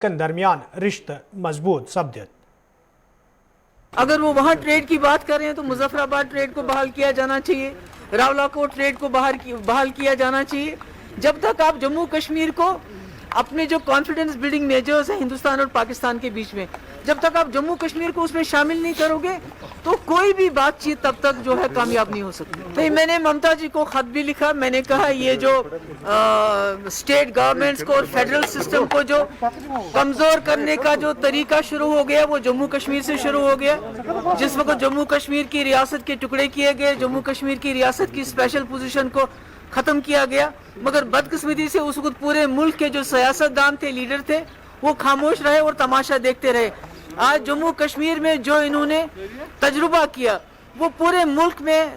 दरमियान रिश्ते मजबूत सब्दत। अगर वो वहाँ ट्रेड की बात कर रहे हैं तो मुजफ्फराबाद ट्रेड को बहाल किया जाना चाहिए, रावलाकोट ट्रेड को बहाल किया जाना चाहिए। जब तक आप जम्मू कश्मीर को अपने जो कॉन्फिडेंस बिल्डिंग मेजर्स हैं हिंदुस्तान और पाकिस्तान के बीच में, जब तक आप जम्मू कश्मीर को उसमें शामिल नहीं करोगे तो कोई भी बातचीत तब तक जो है कामयाब नहीं हो सकती। नहीं, मैंने ममता जी को खत भी लिखा, मैंने कहा ये जो स्टेट गवर्नमेंट्स को और फेडरल सिस्टम को जो कमजोर करने का जो तरीका शुरू हो गया वो जम्मू कश्मीर से शुरू हो गया। जिस वक्त जम्मू कश्मीर की रियासत के टुकड़े किए गए, जम्मू कश्मीर की रियासत की स्पेशल पोजीशन को खत्म किया गया, मगर बदकिस्मती से उस वक्त पूरे मुल्क के जो सियासतदान थे, लीडर थे, वो खामोश रहे और तमाशा देखते रहे। आज जम्मू कश्मीर में जो इन्होंने तजुर्बा किया वो पूरे मुल्क में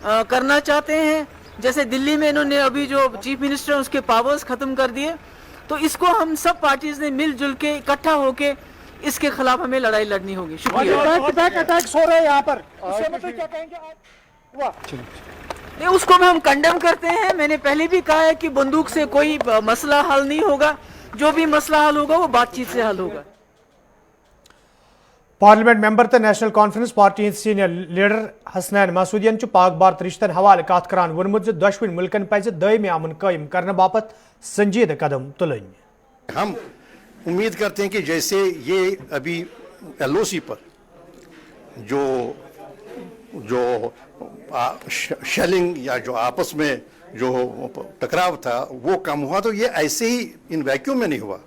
करना चाहते हैं। जैसे दिल्ली में इन्होंने अभी जो चीफ मिनिस्टर है उसके पावर्स खत्म कर दिए, तो इसको हम सब पार्टीज ने मिलजुल के इकट्ठा होके इसके खिलाफ हमें लड़ाई लड़नी होगी। शुक्रिया। अटैक्स हो रहे हैं यहाँ पर, उससे मतलब क्या कहेंगे आप? नहीं, उसको भी हम कंडेम करते हैं। मैंने पहले भी कहा है कि बंदूक से कोई मसला हल नहीं होगा, जो भी मसला हल होगा वो बातचीत से हल होगा। पार्लियामेंट मेंबर तो National Conference party senior leader Hasnain मसूदियन पाक भारत रिश्तन हवाले कत करान वोनमुत दोशवनी मुल्कन पज दायमी अमन कायम करने बापत संजीदा कदम तुलन। हम उम्मीद करते हैं कि जैसे ये अभी LOC पर जो शेलिंग या जो आपस में जो टकराव था वो कम हुआ, तो ये ऐसे ही इन वैक्यूम में नहीं हुआ।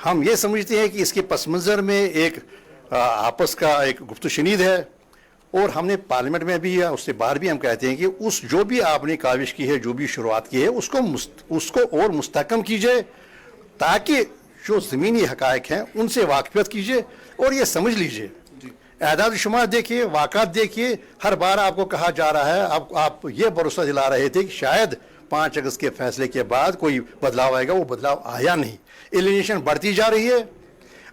हम ये समझते हैं कि इसके पस मंज़र में एक आपस का एक गुफ्त शनीद है, और हमने पार्लियामेंट में भी या उससे बाहर भी हम कहते हैं कि उस जो भी आपने काविश की है, जो भी शुरुआत की है, उसको और मुस्तहकम कीजिए, ताकि जो ज़मीनी हक़ाइक़ हैं उनसे वाक़फ़ियत कीजिए और ये समझ लीजिए। एदाद शुमार देखिए, वाक़ात देखिए, हर बार आपको कहा जा रहा है, आप ये भरोसा दिला रहे थे कि शायद 5 अगस्त के फैसले के बाद कोई बदलाव आएगा, वो बदलाव आया नहीं। एलिनेशन बढ़ती जा रही है,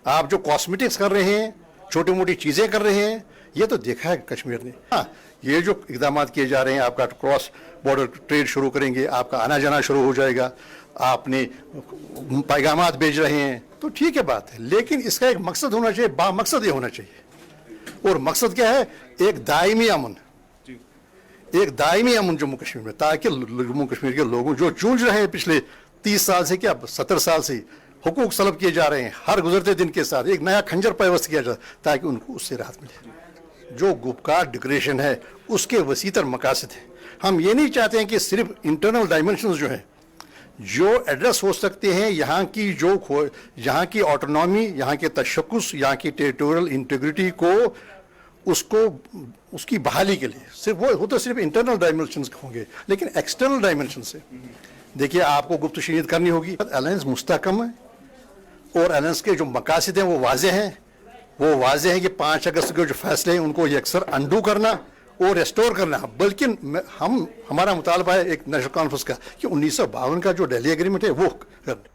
आप जो कॉस्मेटिक्स कर रहे हैं, छोटी मोटी चीज़ें कर रहे हैं, ये तो देखा है कश्मीर ने। हाँ, ये जो इक़दाम किए जा रहे हैं, आपका क्रॉस बॉर्डर ट्रेड शुरू करेंगे, आपका आना जाना शुरू हो जाएगा, आपने पैगामात भेज रहे हैं, तो ठीक है बात है, लेकिन इसका एक मकसद होना चाहिए, बामकसद ये होना चाहिए। और मकसद क्या है? एक दायमी अमन, एक दायमी अमन जम्मू कश्मीर में, ताकि जम्मू कश्मीर के लोगों जो जूझ रहे हैं पिछले 30 साल से, क्या 70 साल से हुकूक सलब किए जा रहे हैं, हर गुजरते दिन के साथ एक नया खंजर पैवस्त किया जाए ताकि उनको उससे राहत मिले। जो गुपकार डिक्लेरेशन है उसके वसीतर मकासद है। हम ये नहीं चाहते हैं कि सिर्फ इंटरनल डायमेंशंस जो हैं जो एड्रेस हो सकते हैं, यहाँ की ऑटोनॉमी, यहाँ के तशक्कुस, यहाँ की टेरिटोरियल इंटीग्रिटी को उसकी बहाली के लिए सिर्फ वो तो सिर्फ इंटरनल डायमेंशंस होंगे, लेकिन एक्सटर्नल डायमेंशन से देखिए आपको गुफ्त शनीद करनी होगी। अलायंस मुस्तहकम है और अलायंस के जो मकासद हैं वो वाज़ेह हैं कि 5 अगस्त के जो फैसले हैं उनको यकसर अंडू करना और रेस्टोर करना। बल्कि हमारा मुतालबा है एक नेशनल कॉन्फ्रेंस का कि 1952 का जो दिल्ली एग्रीमेंट है वो करना।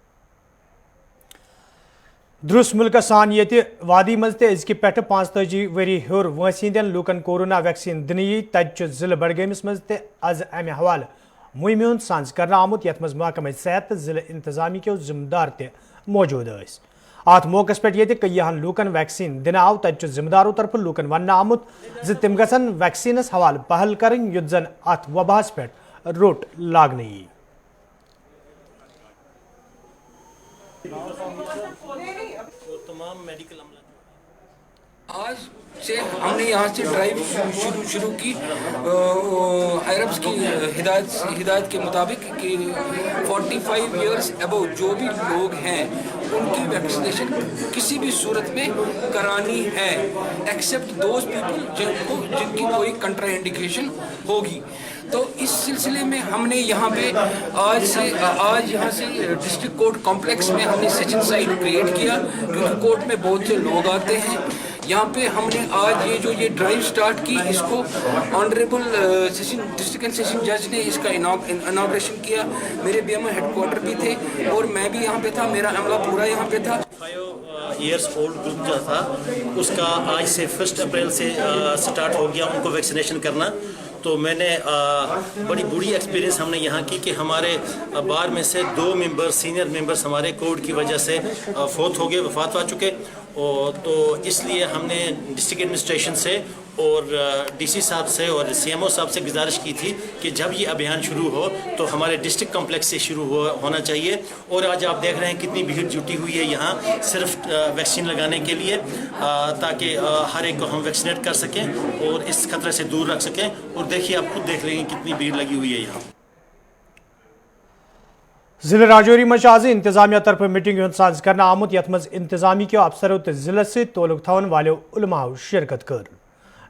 दुरुस्त मुल्क सान ये वादी मज तजक पे 45 वरी हर वंस हंद लूकन कोरोना वैक्सीन दिन तत जिले बडगमिस मज आज अमे हवाले मुहिम हूं सांझ कर आमुत, यथ मज महकमा सेहत तो जिले इंतजामी के जिम्मेदार मौजूद। अत मौके पे कईहन लूकन वैक्सीन दिन आव, तत जिम्मेदारों तरफ लूकन वन आमुत तिम गसन वैक्सीनस हवाले पहल करें युत जन अत वबास पे रोट लागन यी। आज से हमने यहाँ से ड्राइव शुरू की आयरब्स की हिदायत के मुताबिक कि 45 इयर्स अबव जो भी लोग हैं उनकी वैक्सीनेशन किसी भी सूरत में करानी है, एक्सेप्ट दोज पीपल जिनकी कोई कंट्राइंडिकेशन होगी। तो इस सिलसिले में हमने यहाँ पे आज यहाँ से डिस्ट्रिक्ट कोर्ट कॉम्प्लेक्स में हमने सेशन साइट क्रिएट किया, क्योंकि कोर्ट में बहुत से लोग आते हैं। यहाँ पे हमने आज ये ड्राइव स्टार्ट की, इसको ऑनरेबल डिस्ट्रिक्ट एंड सेशन जज ने इसका इनॉग्रेशन किया। मेरे BMO हेडक्वार्टर भी थे और मैं भी यहाँ पे था, मेरा अमला पूरा यहाँ पे था। 5 इयर्स ओल्ड ग्रुप जो था उसका आज से 1 अप्रैल से स्टार्ट हो गया उनको वैक्सीनेशन करना। तो मैंने बड़ी बुरी एक्सपीरियंस हमने यहाँ की कि हमारे बार में से 2 मेंबर सीनियर मेंबर्स हमारे कोविड की वजह से फौत हो गए, वफात पा चुके। और तो इसलिए हमने डिस्ट्रिक्ट एडमिनिस्ट्रेशन से और डीसी साहब से और सीएमओ साहब से गुजारिश की थी कि जब ये अभियान शुरू हो तो हमारे डिस्ट्रिक्ट कॉम्प्लेक्स से शुरू होना चाहिए। और आज आप देख रहे हैं कितनी भीड़ जुटी हुई है यहाँ सिर्फ वैक्सीन लगाने के लिए, ताकि हर एक को हम वैक्सीनेट कर सकें और इस खतरे से दूर रख सकें। और देखिए, आप खुद देख लेंगे कितनी भीड़ लगी हुई है यहाँ। जिले राजौरी मज आज इंतजामिया तरफ मीटिंग साज कर आमुत यथ मज इंतजामी के अफसरों तो जिले से तोलुक थवन वालों उलमाओ शिरकत कर।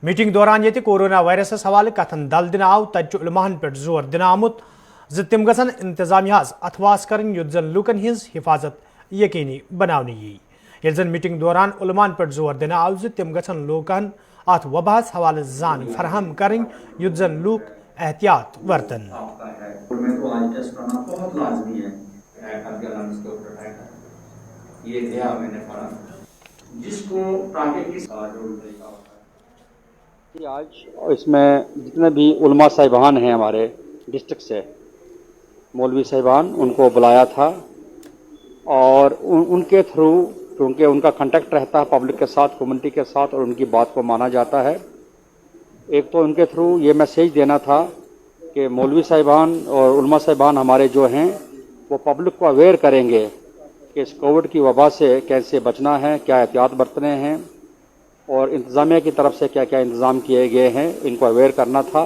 मीटिंग दौरान ये कोरोना वायरस हवाले कथन दल दिन आव तत उलमाहन पे जोर दिन आमुत ज तिम गसन इंतजामिया अथवास करन युत जन लूकन हिंज हिफाजत यकीनी बनाने यी। ये जन मीटिंग दौरान उलमान पे जोर दिन आव ज तिम गसन लूकन अथ वबास हवाले जान फराहम करन युत जन लूक एहतियात वर्तन। आज टेस्ट करना बहुत लाजमी है। ये गया मैंने पढ़ा जिसको प्राकृतिक आज इसमें जितने भी उलमा साहिबान हैं हमारे डिस्ट्रिक्ट से, मौलवी साहिबान, उनको बुलाया था और उनके थ्रू, क्योंकि उनका कांटेक्ट रहता है पब्लिक के साथ, कम्युनिटी के साथ, और उनकी बात को माना जाता है। एक तो उनके थ्रू ये मैसेज देना था कि मौलवी साहिबान और उलमा साहिबान हमारे जो हैं वो पब्लिक को अवेयर करेंगे कि इस कोविड की वबा से कैसे बचना है, क्या एहतियात बरतने हैं और इंतज़ामिया की तरफ से क्या क्या इंतज़ाम किए गए हैं, इनको अवेयर करना था।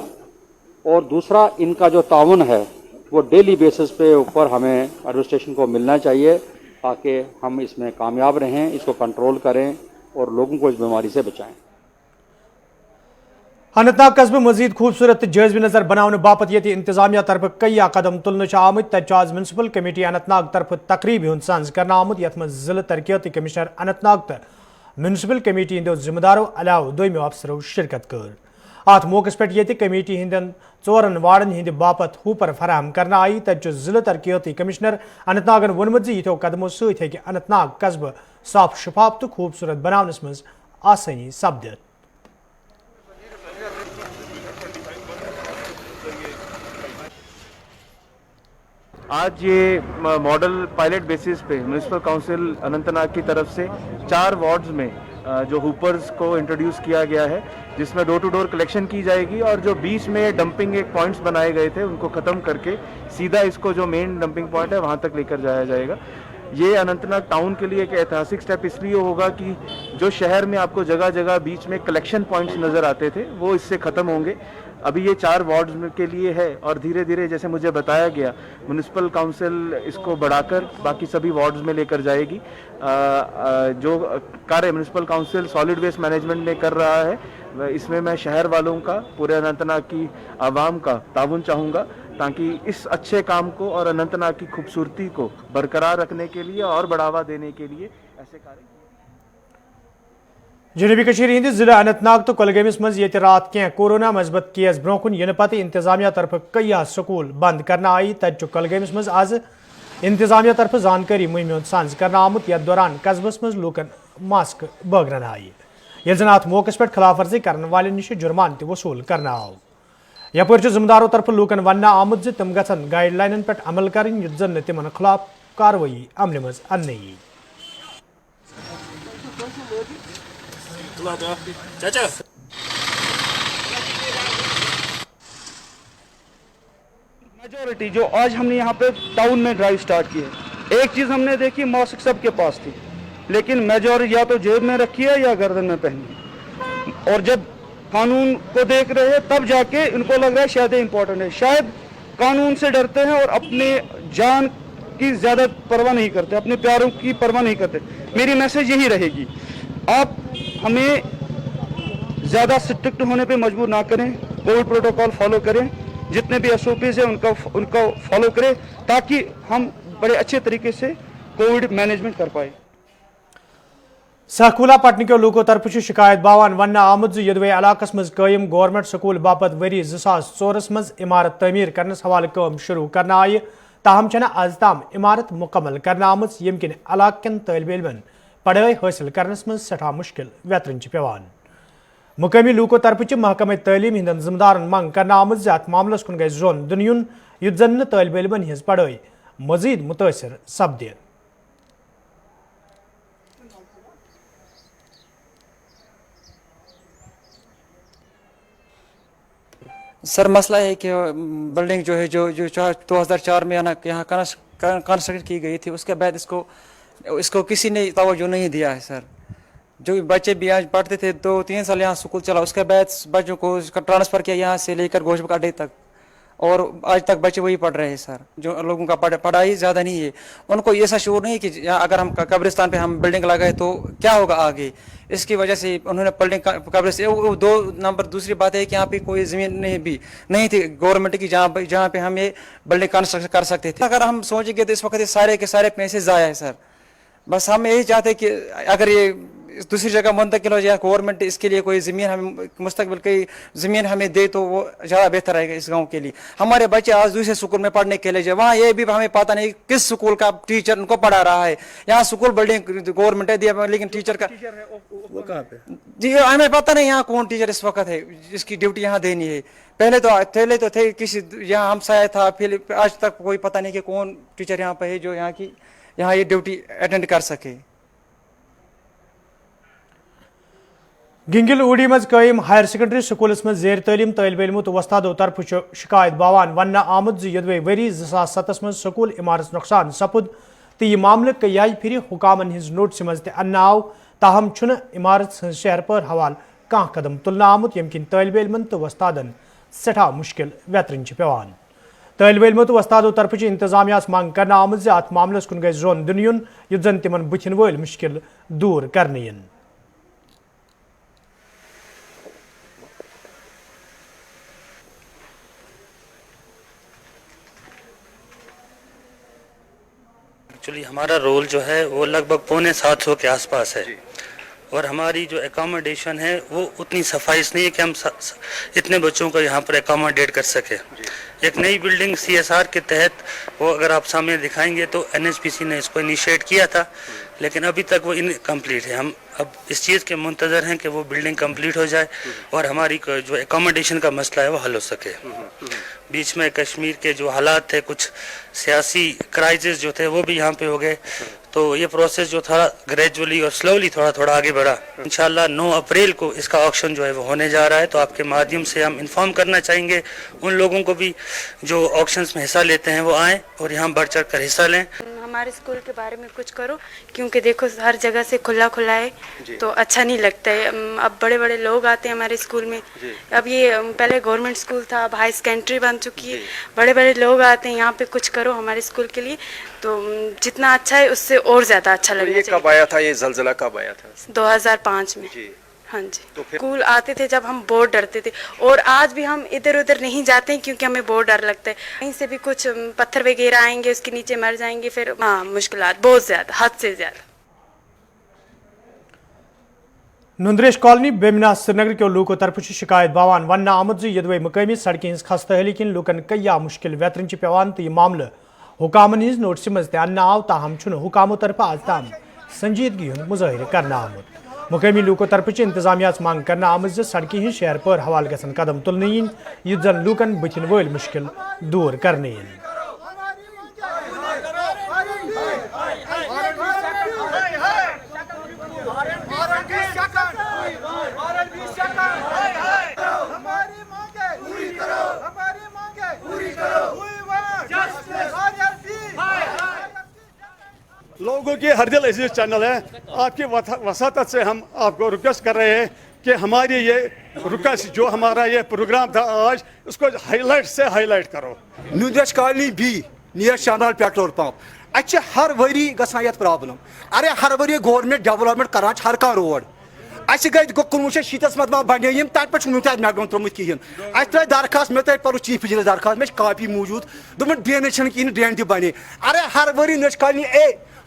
और दूसरा, इनका जो ताउन है वो डेली बेसिस पे ऊपर हमें एडमिनिस्ट्रेशन को मिलना चाहिए ताकि हम इसमें कामयाब रहें, इसको कंट्रोल करें और लोगों को इस बीमारी से बचाएं। अनंतनाग कस्बे मजीद खूबसूरत जायज़ नजर बनाने बापत ये इंतजामिया तरफ कई कदम तुलने आमुत तज म्यूनसिपल कमेटी अनंतनाग तरफ तकरीब सांझ करना आमुत यथ मज जिले तरक्याती कमिश्नर अनंतनाग तो म्यूनसिपल कमेटी हंदो जिम्मेदारों अलाव दोमो अफसरों शिरकत कर। अत मौके पे ये कमेटी हंदन 4 वार्डन हंद बापत हूपर फराहम करना आई। तज जिले तरक्याती कमिश्नर अनंतनागन वोनमुत यथो कदमों सत्य अनंतनाग कस्बे साफ शफाफ तो खूबसूरत बनावनस मज आसानी सपदित। आज ये मॉडल पायलट बेसिस पे म्यूनिसिपल काउंसिल अनंतनाग की तरफ से 4 वार्ड्स में जो हुपर्स को इंट्रोड्यूस किया गया है, जिसमें डोर टू डोर कलेक्शन की जाएगी और जो बीच में डंपिंग एक पॉइंट्स बनाए गए थे उनको ख़त्म करके सीधा इसको जो मेन डंपिंग पॉइंट है वहाँ तक लेकर जाया जाएगा। ये अनंतनाग टाउन के लिए एक ऐतिहासिक स्टेप इसलिए होगा कि जो शहर में आपको जगह जगह बीच में कलेक्शन पॉइंट्स नज़र आते थे वो इससे ख़त्म होंगे। अभी ये 4 वार्ड्स के लिए है और धीरे धीरे जैसे मुझे बताया गया म्यूनिसिपल काउंसिल इसको बढ़ाकर बाकी सभी वार्ड्स में लेकर जाएगी। जो कार्य municipal council solid waste management में कर रहा है इसमें मैं शहर वालों का, पूरे अनंतनाग की आवाम का ताउन चाहूँगा ताकि इस अच्छे काम को और अनंतनाग की खूबसूरती को बरकरार रखने के लिए और बढ़ावा देने के लिए ऐसे कार्य। जनूबी कश्मीर हिंद जिला अनंतनाग तो कुलगामिस मज ये रात क्या कोरोना मजबत केस ब्रोकुन इन पत इंतजामिया तरफ कई स्कूल बंद करना आई। तज कुलगामिस मज आज इंतजामिया तरफ जानकारी मुहिम सांझ करना आमुत यथ दौरान कस्बस मज लूकन मास्क बगरन आई। ये जन अत मौके पे खिलाफ वर्जी करने वाले निश जुर्मान त वसूल करना आव। यपर जिम्मेदारों तरफ लूकन वन आमुत तम गन गाइडलाइन पे अमल कर युत जन तिमन खिलाफ कार्रवाई अमल मज अन्न यी। मेजॉरिटी जो आज हमने यहाँ पे टाउन में ड्राइव स्टार्ट की है, एक चीज हमने देखी, मास्क सबके पास थी लेकिन मेजॉरिटी या तो जेब में रखी है या गर्दन में पहनी है। और जब कानून को देख रहे हैं तब जाके इनको लग रहा है शायद इम्पोर्टेंट है, शायद कानून से डरते हैं और अपने जान की ज्यादा परवाह नहीं करते, अपने प्यारों की परवाह नहीं करते। मेरी मैसेज यही रहेगी, आप हमें ज़्यादा स्ट्रिक्ट होने पे मजबूर ना करें, कोविड प्रोटोकॉल फॉलो करें, जितने भी एसओपीज हैं उनका फॉलो करें ताकि हम बड़े अच्छे तरीके से कोविड मैनेजमेंट कर पाए। सहकूला पटन के लूको तरफ शिकायत बावान वन आमुत यदवे इलाकस मज कायम गवर्नमेंट स्कूल बापत वरी 2004 मज इमारत तमीर करने हवाले काम शुरू करना आई। ताहम छना आज ताम इमारत मुकम्मल करना आमुत यम किन इलाकन तालिब इल्मन पढ़ाई हासिल करने मज सठा मुश्किल वेतरन पेवान। مقامی لوکو طرف محکمہ تعلیم ہند ذمہ منگ کرنا آمت ات معاملس کن گھس زون دن یون یت زن طالب علمن ہز پڑھائی مزید متاثر سپدِ. سر مسئلہ ہے کہ بلڈنگ جو ہے جو 2004 میں یہاں کنسٹرکٹ کی گئی تھی، اس کے بعد اس کو کسی نے توجہ نہیں دیا ہے سر. جو بچے بھی آج پڑھتے تھے 2-3 سال یہاں اسکول چلا، اس کے بعد بچوں کو ٹرانسفر کیا یہاں سے لے کر گوشت اڈے تک، اور آج تک بچے وہی پڑھ رہے ہیں سر. جو لوگوں کا پڑھائی زیادہ نہیں ہے، ان کو ایسا شعور نہیں کہ اگر ہم قبرستان پہ ہم بلڈنگ لگائے تو کیا ہوگا آگے. اس کی وجہ سے انہوں نے بلڈنگ قبرستان 2 نمبر. دوسری بات ہے کہ یہاں پہ کوئی زمین نہیں تھی گورنمنٹ کی جہاں پہ ہم یہ بلڈنگ کنسٹرکٹ کر سکتے تھے. اگر ہم سوچیں گے تو اس وقت یہ سارے کے سارے پیسے ضائع ہیں سر. بس ہم یہی چاہتے ہیں کہ اگر یہ دوسری جگہ منتقل ہو جائے، گورنمنٹ اس کے لیے کوئی زمین ہمیں مستقبل کی زمین ہمیں دے تو وہ زیادہ بہتر رہے گا اس گاؤں کے لیے. ہمارے بچے آج دوسرے اسکول میں پڑھنے کے لیے جائے، وہاں یہ بھی ہمیں پتہ نہیں کس اسکول کا ٹیچر ان کو پڑھا رہا ہے. یہاں اسکول بلڈنگ گورنمنٹ ہے دیا، لیکن ٹیچر کا جی ہمیں پتہ نہیں یہاں کون ٹیچر اس وقت ہے جس کی ڈیوٹی یہاں دینی ہے. پہلے تو تھے کسی یہاں ہمسایہ تھا، پھر آج تک کوئی پتہ نہیں کہ کون ٹیچر یہاں پہ ہے جو یہاں یہ ڈیوٹی اٹینڈ کر سکے. گنگل اوڑی مز قائم ہائر سیکنڈری سکولس مز زیر تعلیم طالب علمو تو وستادو طرف شکایت باوان ون آمد یدوے وری 2007 مز سکول عمارت نقصان سپد تو یہ معاملہ کئی پھر حکامن ہز نوٹس مز تہ آو، تاہم چھن عمارت شہر پر حوالہ کان قدم تلنا آمت یم کن طالب علمن تو وستادن سٹھا مشکل ویترن پیوان. طالب علمو تو وستادو طرف انتظامیہ منگ کرنا آمت ات معاملس کن گھس زون دن یون یت زن تمن بتھن ول مشکل دور کرنے ین. ایکچولی ہمارا رول جو ہے وہ لگ بھگ 750 کے آس پاس ہے، اور ہماری جو اکاموڈیشن ہے وہ اتنی صفائی نہیں ہے کہ ہم اتنے بچوں کو یہاں پر اکاموڈیٹ کر سکے. ایک نئی بلڈنگ CSR کے تحت وہ اگر آپ سامنے دکھائیں گے تو NHPC نے اس کو انیشیٹ کیا تھا، لیکن ابھی تک وہ انکمپلیٹ ہے. ہم اب اس چیز کے منتظر ہیں کہ وہ بلڈنگ کمپلیٹ ہو جائے اور ہماری جو اکاموڈیشن کا مسئلہ ہے وہ حل ہو سکے. بیچ میں کشمیر کے جو حالات تھے، کچھ سیاسی کرائسس جو تھے وہ بھی یہاں پہ ہو گئے، تو یہ پروسیس جو تھا گریجولی اور سلولی تھوڑا آگے بڑھا. انشاءاللہ 9 اپریل کو اس کا آکشن جو ہے وہ ہونے جا رہا ہے، تو آپ کے مادھیم سے ہم انفارم کرنا چاہیں گے ان لوگوں کو بھی جو آکشنز میں حصہ لیتے ہیں وہ آئیں اور یہاں بڑھ چڑھ کر حصہ لیں. ہمارے اسکول کے بارے میں کچھ کرو، کیونکہ دیکھو ہر جگہ سے کھلا ہے تو اچھا نہیں لگتا ہے. اب بڑے لوگ آتے ہیں ہمارے اسکول میں. اب یہ پہلے گورنمنٹ اسکول تھا، اب ہائی سیکنڈری بن چکی ہے. بڑے لوگ آتے ہیں یہاں پہ، کچھ کرو ہمارے اسکول کے لیے تو جتنا اچھا ہے اس سے اور زیادہ اچھا لگنا چاہیے. کب آیا تھا یہ زلزلہ، کب آیا تھا؟ 2005 میں. ہاں جی. اسکول آتے تھے جب ہم بہت ڈرتے تھے، اور آج بھی ہم ادھر ادھر نہیں جاتے ہیں کیونکہ ہمیں بہت ڈر لگتا ہے. کہیں سے بھی کچھ پتھر وغیرہ آئیں گے، اس کے نیچے مر جائیں گے، پھر مشکلات بہت زیادہ، حد سے زیادہ. نندریش کالونی بیمنا سری نگر کے لوکو طرف شکایت باوان ون آمت یدوے مقامی سڑکیں ہز خستہ حالی کن لوکن کئی مشکل ویترن پیوان تو یہ معاملہ حکامن ہز نوٹس مز تہ آو، تاہم چھن حکاموں طرف آج تام سنجیدگی ہند مظاہرہ کرنا آمت. مقامی لوکو طرف انتظامیہ منگ کرنا آمت سڑکیں ہز شہر پر حوالہ گھن قدم تلنے ین یت زن لوکن بتھن ول مشکل دور کرنے ین. لوگوں کی ہر دل عزیز چینل ہے، آپ کی وساطت سے ہم آپ کو ریکویسٹ کر رہے ہیں کہ ہماری یہ ریکویسٹ جو ہمارا یہ پروگرام تھا آج، اس کو ہائی لائٹ کرو. نندریش کالونی بی نیر شانال پیٹرول پمپ اچھا ہر وری گژھان یتھ پرابلم. ارے ہر وری گورنمنٹ ڈیولپمنٹ کران ہر کانٛہہ روڈ. اچھا گئی 1970 مت بنے تر پہ میگم ترومت کہین. اچھا تر درخواست میں تر پہ چیف انجینئر درخواست میں کاپی موجود دن ڈرینیج کہین ڈرین تہ بنے. ارے ہر وری نش کالونی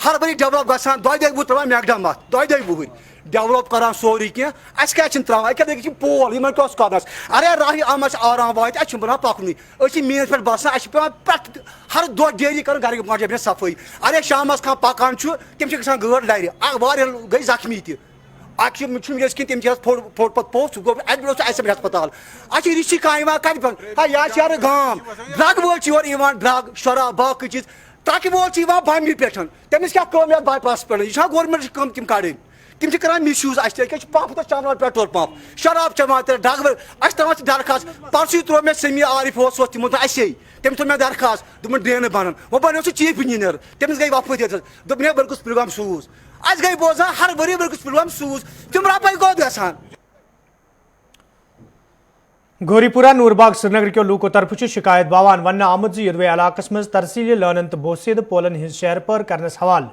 ہر وری ڈیولپ گژھان 2 دۄہ بہٕ تراوان میگڈم ات 2 دۄہ وُہٕرۍ ڈیولپ کران سورُے کینٛہہ. اَسہِ کیٛازِ چھِنہٕ تراوان اَکہِ دۄہ پول یِمن کیٛاہ اوس کرنس. ارے راہہِ احمد آرام واتہِ اَسہِ چھُنہٕ بنان پکنُے. أسۍ چھِ مینس پٮ۪ٹھ بسان اَسہِ چھِ پیٚوان پرٛٮ۪تھ ہر دۄہ ڈیلی کران گرِ ماجہِ بیٚنہِ صفٲیی. ارے شامس کانٛہہ پکان چھُ تٔمِس چھِ گژھان گٲڑ لرِ واریاہ گٔے زخمی تہِ. تم پھوٹ پہ پوسٹ گو ایسے ہسپتال اچھا رشی کھانا کت پہ یہ یار گام ڈرگ وول یور ڈرگ شراب باقی چیز ٹرکہ وول بامبی پہ تمس کیا بائی پاس پہ یہ گورمنٹ کم تم کڑ تم کران مس یوز پمپ چلاوان پیٹرول پمپ شراب چمان ڈرگ اچھا تران درخواست پرسوں ترو مے سمی عارف تمو اسی تم تھو مے درخواست دن ڈرین بنان وہ بنو سہ چیف انجینئر تمس گئی وفت دن برکس پلوام سوز اس گئی بوزان ہر ؤری برکس پلوام سوز تم رپے گود گھان گوری پورہ نور باغ سری نگر کے لوکو طرف شکایت باوان ون آمت یدوے علاقہ مز ترسیلی لانن تو بوسید پولن ہز شہر پر کرنس حوال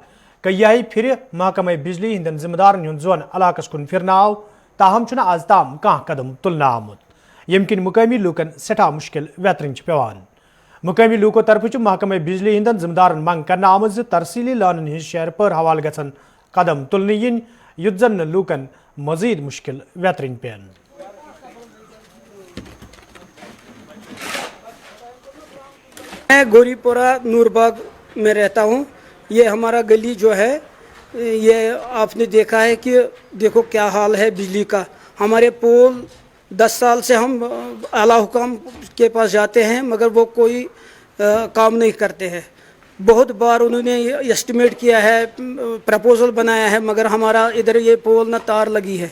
کئی پھر محکمہ بجلی ہند ذمہ دارن ہند زون علاقہ کن پھر آو تاہم آز تام کان قدم تلنا آمت یم کن مقامی لوکن سٹھا مشکل ویترن پیوان مقامی لوکو طرف محکمہ بجلی ہند ذمہ دارن منگ کرنا آمت ترسیلی لانن ہز شہر پر حوال گھن قدم تلنے ین یت زن لوکن مزید مشکل ویترن پین میں گوری پورہ نور باغ میں رہتا ہوں. یہ ہمارا گلی جو ہے یہ آپ نے دیکھا ہے کہ دیکھو کیا حال ہے بجلی کا. ہمارے پول 10 سال سے ہم اعلیٰ حکام کے پاس جاتے ہیں مگر وہ کوئی کام نہیں کرتے ہیں. بہت بار انہوں نے اسٹیمیٹ کیا ہے, پرپوزل بنایا ہے, مگر ہمارا ادھر یہ پول نہ تار لگی ہے.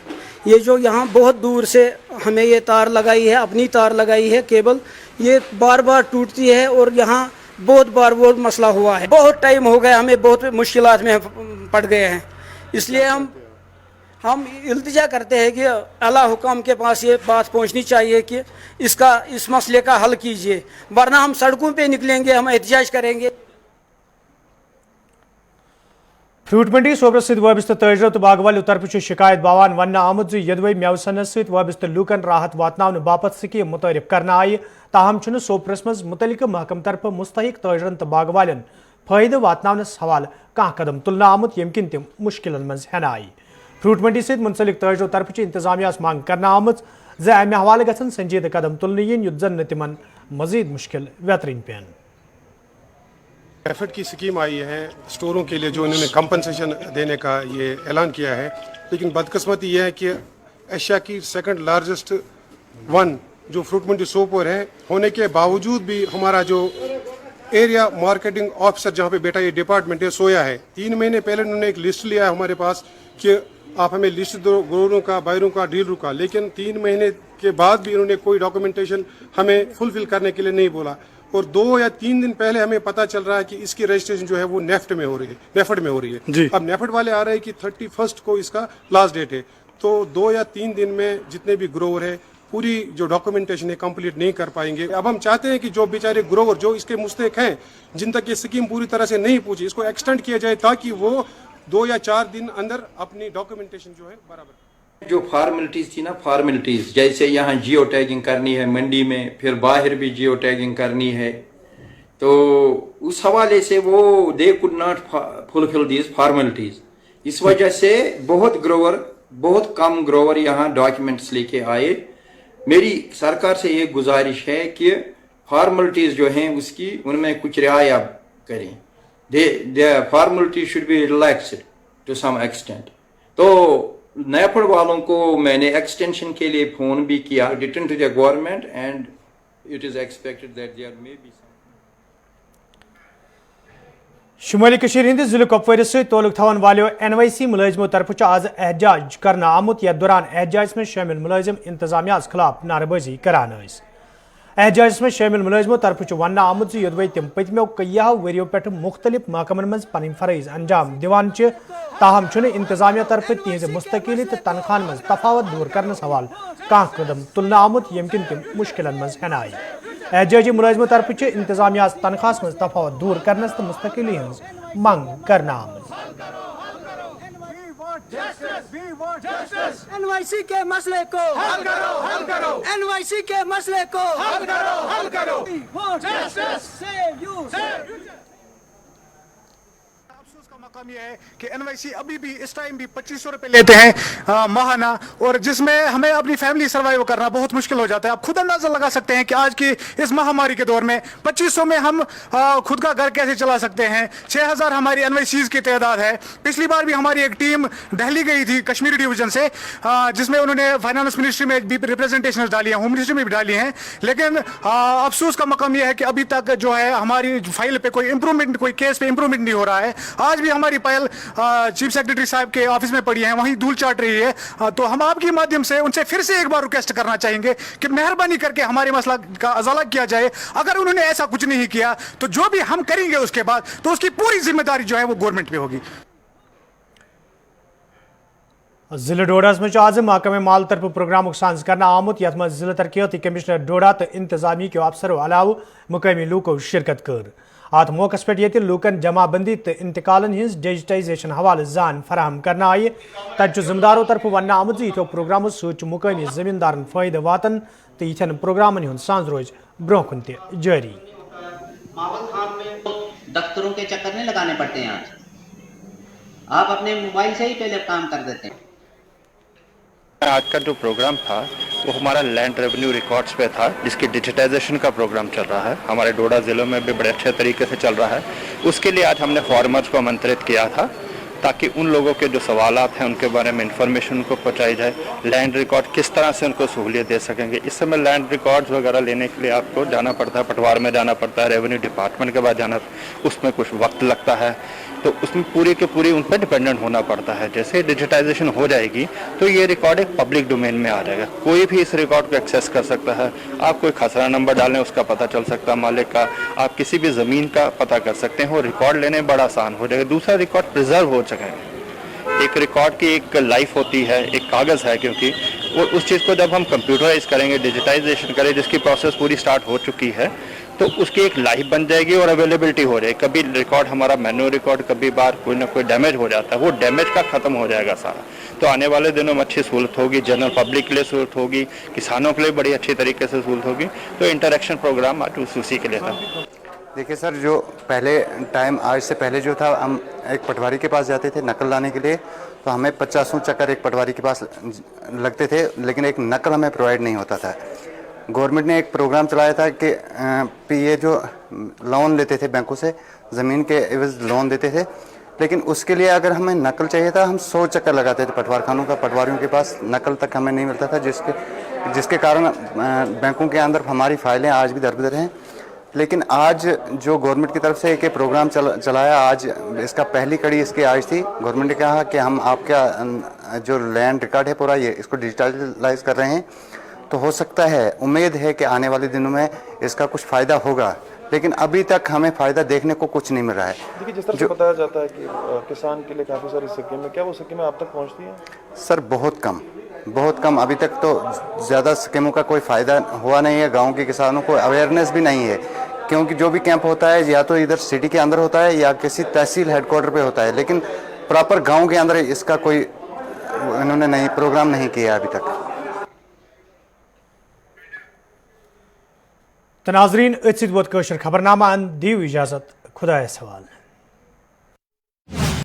یہ جو یہاں بہت دور سے ہمیں یہ تار لگائی ہے, اپنی تار لگائی ہے کیبل, یہ بار بار ٹوٹتی ہے اور یہاں بہت بار وہ مسئلہ ہوا ہے. بہت ٹائم ہو گیا, ہمیں بہت مشکلات میں پڑ گئے ہیں. اس لیے ہم التجا کرتے ہیں کہ اعلیٰ حکام کے پاس یہ بات پہنچنی چاہیے کہ اس مسئلے کا حل کیجیے, ورنہ ہم سڑکوں پہ نکلیں گے, ہم احتجاج کریں گے. فروٹ منڈی صوبرس ست وابستہ تاجرو تو باغ والو طرف شکایت باوان ون آمت یدوے میو صنعت ست وابستہ لوکن راحت واتن باپت سکیم متعارف کرنا آئی, تاہم صوبرس مز متعلقہ محکمہ طرف مستحق تاجرن تو باغ والن فائدہ واتنس حوالہ کان قدم تلنا آمت یم کن تم مشکلن مز ہین آئی. فروٹ منڈی ست منسلک تاجرو طرف انتظامیہ مانگ کرنا آمت امہ حوالہ گھن سنجیدہ قدم تلنے ین یت زن تمن مزید مشکل ویترین پین. ایفٹ کی سکیم آئی ہے اسٹوروں کے لیے جو انہوں نے کمپنسیشن دینے کا یہ اعلان کیا ہے, لیکن بدقسمتی یہ ہے کہ ایشیا کی سیکنڈ لارجسٹ جو فروٹ منڈی سوپور ہے ہونے کے باوجود بھی ہمارا جو ایریا مارکیٹنگ آفیسر جہاں پہ بیٹا یہ ڈپارٹمنٹ ہے سویا ہے. 3 مہینے پہلے انہوں نے ایک لسٹ لیا ہے ہمارے پاس کہ آپ ہمیں لسٹ دو گروہوں کا, بائروں کا, ڈیلروں کا, لیکن 3 مہینے کے بعد بھی انہوں نے کوئی ڈاکومنٹیشن ہمیں فلفل کرنے کے لیے نہیں بولا. اور 2 یا 3 دن پہلے ہمیں پتہ چل رہا ہے کہ اس کی رجسٹریشن جو ہے وہ نیفٹ میں ہو رہی ہے. اب نیفٹ والے آ رہے ہیں کہ 31 کو اس کا لاسٹ ڈیٹ ہے, تو 2 یا 3 دن میں جتنے بھی گروور ہے پوری جو ڈاکومنٹیشن ہے کمپلیٹ نہیں کر پائیں گے. اب ہم چاہتے ہیں کہ جو بیچارے گروور جو اس کے مستحق ہیں, جن تک یہ اسکیم پوری طرح سے نہیں پہنچی, اس کو ایکسٹینڈ کیا جائے تاکہ وہ 2 یا 4 دن اندر اپنی ڈاکومنٹیشن جو ہے برابر. جو فارمیلٹیز تھی نا, فارمیلٹیز جیسے یہاں جیو ٹیگنگ کرنی ہے منڈی میں, پھر باہر بھی جیو ٹیگنگ کرنی ہے, تو اس حوالے سے وہ they could not fulfil these formalities. اس وجہ سے بہت کم گروور یہاں ڈاکیومنٹس لے کے آئے. میری سرکار سے یہ گزارش ہے کہ فارمیلٹیز جو ہیں اس کی ان میں کچھ رعایہ کریں. Formality should be relaxed to some extent. تو نیفڈ والوں کو میں نے ایکسٹینشن کے لیے فون بھی کیا, return to the government, and it is expected that there may be. شمالی کشیر ہند ضلع کپوار ست تعلق تھوان والو NYC ملازموں طرف آز احتجاج کرنا آمت, یتھ دوران احتجاج میں شامل ملازم انتظامیہ خلاف نعرہ بازی کران. احتجاج میں شامل ملازموں طرف ون آمت یدوے تم پتمو کئیو وریو پہ مختلف محکمن مز پن فرائض انجام دیوان, تاہم انتظامیہ طرف تہذ مستقلی تو تنخواہ مز تفاوت دور کرنس حوالہ کان قدم تلنا آمت یم کن تم مشکلن مز ہین آئی. احتجاجی ملازموں طرف انتظامیہ تنخواہ مز تفاوت دور کرنس تو مستقلی ہز منگ کرنا آمت. NYC کے مسئلے کو حل کرو, حل کرو, NYC کے مسئلے کو حل کرو, حل کرو. मकाम यह है कि NYC अभी भी इस टाइम भी 2500 रुपये लेते हैं माहाना, और जिसमें हमें अपनी फैमिली सर्वाइव करना बहुत मुश्किल हो जाता है। आप खुद अंदाजा लगा सकते हैं कि आज की इस महामारी के दौर में 2500 में हम खुद का घर कैसे चला सकते हैं। 6000 हमारी NYCs की तादाद है। पिछली बार भी हमारी एक टीम दिल्ली गई थी कश्मीरी डिवीजन से, जिसमें उन्होंने फाइनेंस मिनिस्ट्री में भी रिप्रेजेंटेशन डाली हैं, होम मिनिस्ट्री में भी डाली हैं, लेकिन अफसोस का मकाम यह है कि अभी तक जो है हमारी फाइल पे कोई इंप्रूवमेंट, कोई केस पे इंप्रूवमेंट नहीं हो रहा है। आज भी हमारी फाइल चीफ सेक्रेटरी साहब के ऑफिस में पड़ी है, वहीं धूल चाट रही है। तो हम आपके माध्यम से उनसे फिर से एक बार रिक्वेस्ट करना चाहेंगे कि मेहरबानी करके हमारे मसला का अजाला किया जाए। अगर उन्होंने ऐसा कुछ नहीं किया तो जो भी हम करेंगे उसके बाद तो उसकी पूरी जिम्मेदारी जो है वो गवर्नमेंट पे होगी। जिले डोडा में आज महकमे माल तरफ प्रोग्राम साज करना आमुत, यथ मज जिले तरक्याती कमिश्नर डोडा तो इंतजामी के अफसरों अलाव मुकामी लूको शिरकत कर। अत मौके पे ये लूकन जमाबंदी तो इंतकालन हज डिजिटाइजेशन हवाले जान फराहम करना आई। तत जिम्मेदारों तरफ वन आमुत यथो प्रोग्रामों सत मुकामी जमींदारन फायदे वातन तो यथन प्रोग्रामन हुंद सांझ रोज ब्रोहन ति जारी। दफ्तरों के चक्कर नहीं लगाने पड़ते हैं, आज आप अपने मोबाइल से ही पहले काम कर देते हैं। आज का जो प्रोग्राम था वो हमारा लैंड रेवेन्यू रिकॉर्ड्स पे था, जिसकी डिजिटाइजेशन का प्रोग्राम चल रहा है। हमारे डोडा ज़िलों में भी बड़े अच्छे तरीके से चल रहा है। उसके लिए आज हमने फार्मर्स को आमंत्रित किया था ताकि उन लोगों के जो सवालात हैं उनके बारे में इंफॉर्मेशन उनको पहुंचाई जाए। लैंड रिकॉर्ड किस तरह से उनको सहूलियत दे सकेंगे। इस समय लैंड रिकॉर्ड्स वगैरह लेने के लिए आपको जाना पड़ता है, पटवार में जाना पड़ता है, रेवेन्यू डिपार्टमेंट के बाद जाना, उसमें कुछ वक्त लगता है, तो उसमें पूरी के पूरी उन पर डिपेंडेंट होना पड़ता है। जैसे डिजिटाइजेशन हो जाएगी तो ये रिकॉर्ड एक पब्लिक डोमेन में आ जाएगा, कोई भी इस रिकॉर्ड को एक्सेस कर सकता है। आप कोई खसरा नंबर डालें उसका पता चल सकता है मालिक का, आप किसी भी ज़मीन का पता कर सकते हैं, और रिकॉर्ड लेने बड़ा आसान हो जाएगा। दूसरा, रिकॉर्ड प्रिजर्व हो सकेंगे। एक रिकॉर्ड की एक लाइफ होती है, एक कागज़ है, क्योंकि वो उस चीज़ को जब हम कंप्यूटराइज करेंगे, डिजिटाइजेशन करें, जिसकी प्रोसेस पूरी स्टार्ट हो चुकी है, तो उसकी एक लाइफ बन जाएगी और अवेलेबिलिटी हो जाएगी। कभी रिकॉर्ड हमारा मैनुअल रिकॉर्ड कभी बार कोई ना कोई डैमेज हो जाता है, वो डैमेज का ख़त्म हो जाएगा सारा। तो आने वाले दिनों में अच्छी सहूलत होगी, जनरल पब्लिक के लिए सहूलत होगी, किसानों के लिए बड़ी अच्छी तरीके से सहूलत होगी। तो इंटरेक्शन प्रोग्राम आज उसी के लिए था। देखिए सर, जो पहले टाइम आज से पहले जो था, हम एक पटवारी के पास जाते थे नकल लाने के लिए, तो हमें 50 चक्कर एक पटवारी के पास लगते थे, लेकिन एक नकल हमें प्रोवाइड नहीं होता था। गवर्नमेंट ने एक प्रोग्राम चलाया था कि ये जो लोन लेते थे बैंकों से, ज़मीन के एवज लोन देते थे, लेकिन उसके लिए अगर हमें नकल चाहिए था हम 100 चक्कर लगाते थे पटवार खानों का, पटवारियों के पास नकल तक हमें नहीं मिलता था, जिसके कारण बैंकों के अंदर हमारी फाइलें आज भी दरबदर हैं। लेकिन आज जो गवर्नमेंट की तरफ से एक प्रोग्राम चलाया, आज इसका पहली कड़ी इसकी आज थी। गवर्नमेंट ने कहा कि हम आपका जो लैंड रिकॉर्ड है पूरा, ये इसको डिजिटलाइज कर रहे हैं, तो हो सकता है, उम्मीद है कि आने वाले दिनों में इसका कुछ फ़ायदा होगा, लेकिन अभी तक हमें फ़ायदा देखने को कुछ नहीं मिल रहा है। देखिए, जिस तरह से बताया जाता है कि किसान के लिए काफ़ी सारी स्कीमें, क्या वो स्कीमें आप तक पहुँचती हैं? सर बहुत कम, अभी तक तो ज़्यादा स्कीमों का कोई फ़ायदा हुआ नहीं है। गांव के किसानों को अवेयरनेस भी नहीं है, क्योंकि जो भी कैंप होता है या तो इधर सिटी के अंदर होता है या किसी तहसील हेडक्वार्टर पे होता है, लेकिन प्रॉपर गांव के अंदर इसका कोई इन्होंने प्रोग्राम नहीं किया अभी तक। तो नाजरीन, खबरनामा दियो इजाजत, खुदा सवाल।